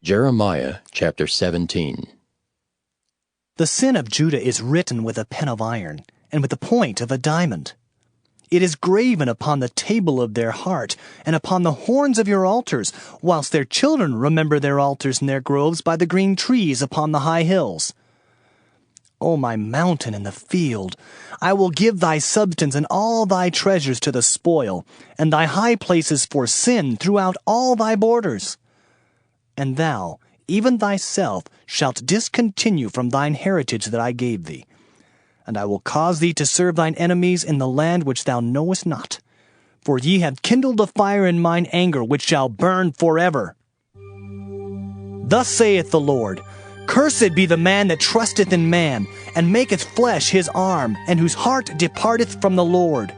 Jeremiah chapter 17. The sin of Judah is written with a pen of iron, and with the point of a diamond. It is graven upon the table of their heart, and upon the horns of your altars, whilst their children remember their altars and their groves by the green trees upon the high hills. O my mountain in the field, I will give thy substance and all thy treasures to the spoil, and thy high places for sin throughout all thy borders. And thou, even thyself, shalt discontinue from thine heritage that I gave thee. And I will cause thee to serve thine enemies in the land which thou knowest not. For ye have kindled a fire in mine anger, which shall burn forever. Thus saith the Lord, Cursed be the man that trusteth in man, and maketh flesh his arm, and whose heart departeth from the Lord.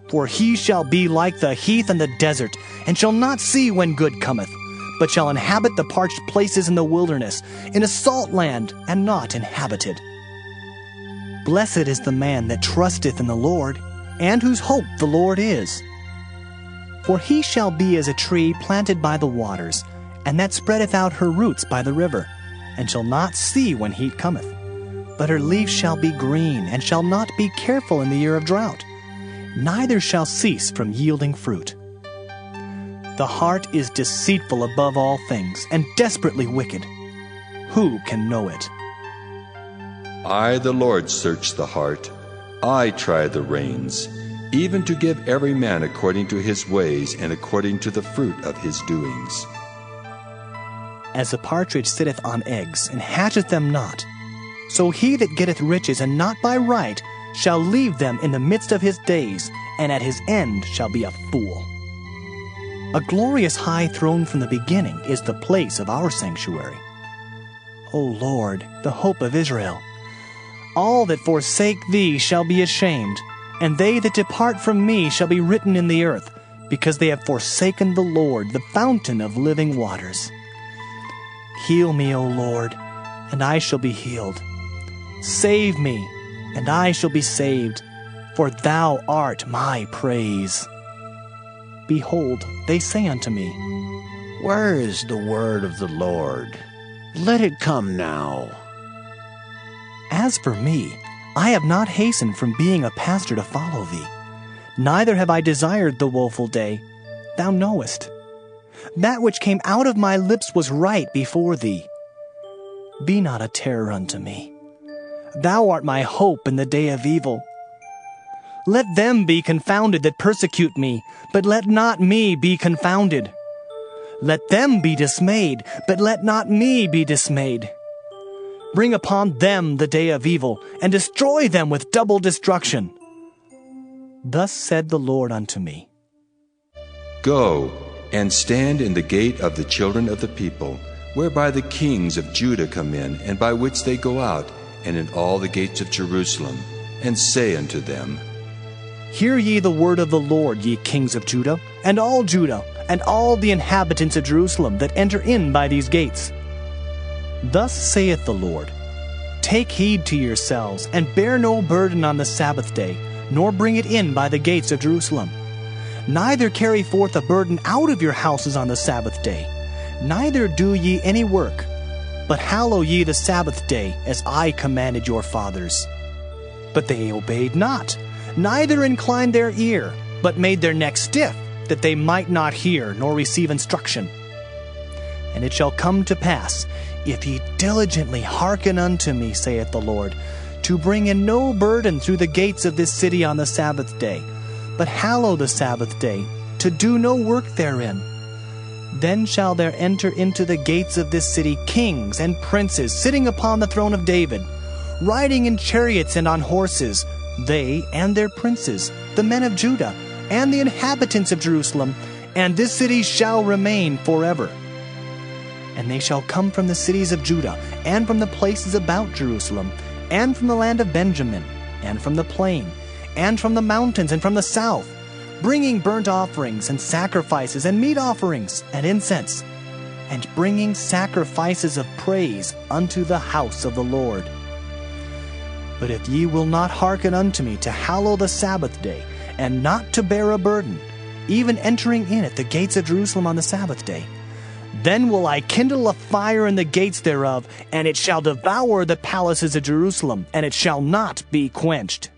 For he shall be like the heath and the desert, and shall not see when good cometh, but shall inhabit the parched places in the wilderness, in a salt land, and not inhabited. Blessed is the man that trusteth in the Lord, and whose hope the Lord is. For he shall be as a tree planted by the waters, and that spreadeth out her roots by the river, and shall not see when heat cometh. But her leaves shall be green, and shall not be careful in the year of drought, neither shall cease from yielding fruit. The heart is deceitful above all things, and desperately wicked. Who can know it? I, the Lord, search the heart. I try the reins, even to give every man according to his ways and according to the fruit of his doings. As a partridge sitteth on eggs, and hatcheth them not, so he that getteth riches, and not by right, shall leave them in the midst of his days, and at his end shall be a fool. A glorious high throne from the beginning is the place of our sanctuary. O Lord, the hope of Israel, all that forsake thee shall be ashamed, and they that depart from me shall be written in the earth, because they have forsaken the Lord, the fountain of living waters. Heal me, O Lord, and I shall be healed. Save me, and I shall be saved, for thou art my praise. Behold, they say unto me, Where is the word of the Lord? Let it come now. As for me, I have not hastened from being a pastor to follow thee, neither have I desired the woeful day. Thou knowest. That which came out of my lips was right before thee. Be not a terror unto me. Thou art my hope in the day of evil. Let them be confounded that persecute me, but let not me be confounded. Let them be dismayed, but let not me be dismayed. Bring upon them the day of evil, and destroy them with double destruction. Thus said the Lord unto me, Go, and stand in the gate of the children of the people, whereby the kings of Judah come in, and by which they go out, and in all the gates of Jerusalem, and say unto them, Hear ye the word of the Lord, ye kings of Judah, and all the inhabitants of Jerusalem that enter in by these gates. Thus saith the Lord, Take heed to yourselves, and bear no burden on the Sabbath day, nor bring it in by the gates of Jerusalem. Neither carry forth a burden out of your houses on the Sabbath day, neither do ye any work, but hallow ye the Sabbath day, as I commanded your fathers. But they obeyed not, neither inclined their ear, but made their neck stiff, that they might not hear nor receive instruction. And it shall come to pass, if ye diligently hearken unto me, saith the Lord, to bring in no burden through the gates of this city on the Sabbath day, but hallow the Sabbath day, to do no work therein. Then shall there enter into the gates of this city kings and princes sitting upon the throne of David, riding in chariots and on horses, they and their princes, the men of Judah, and the inhabitants of Jerusalem, and this city shall remain forever. And they shall come from the cities of Judah, and from the places about Jerusalem, and from the land of Benjamin, and from the plain, and from the mountains, and from the south, bringing burnt offerings, and sacrifices, and meat offerings, and incense, and bringing sacrifices of praise unto the house of the Lord. But if ye will not hearken unto me to hallow the Sabbath day, and not to bear a burden, even entering in at the gates of Jerusalem on the Sabbath day, Then will I kindle a fire in the gates thereof, and it shall devour the palaces of Jerusalem, and it shall not be quenched.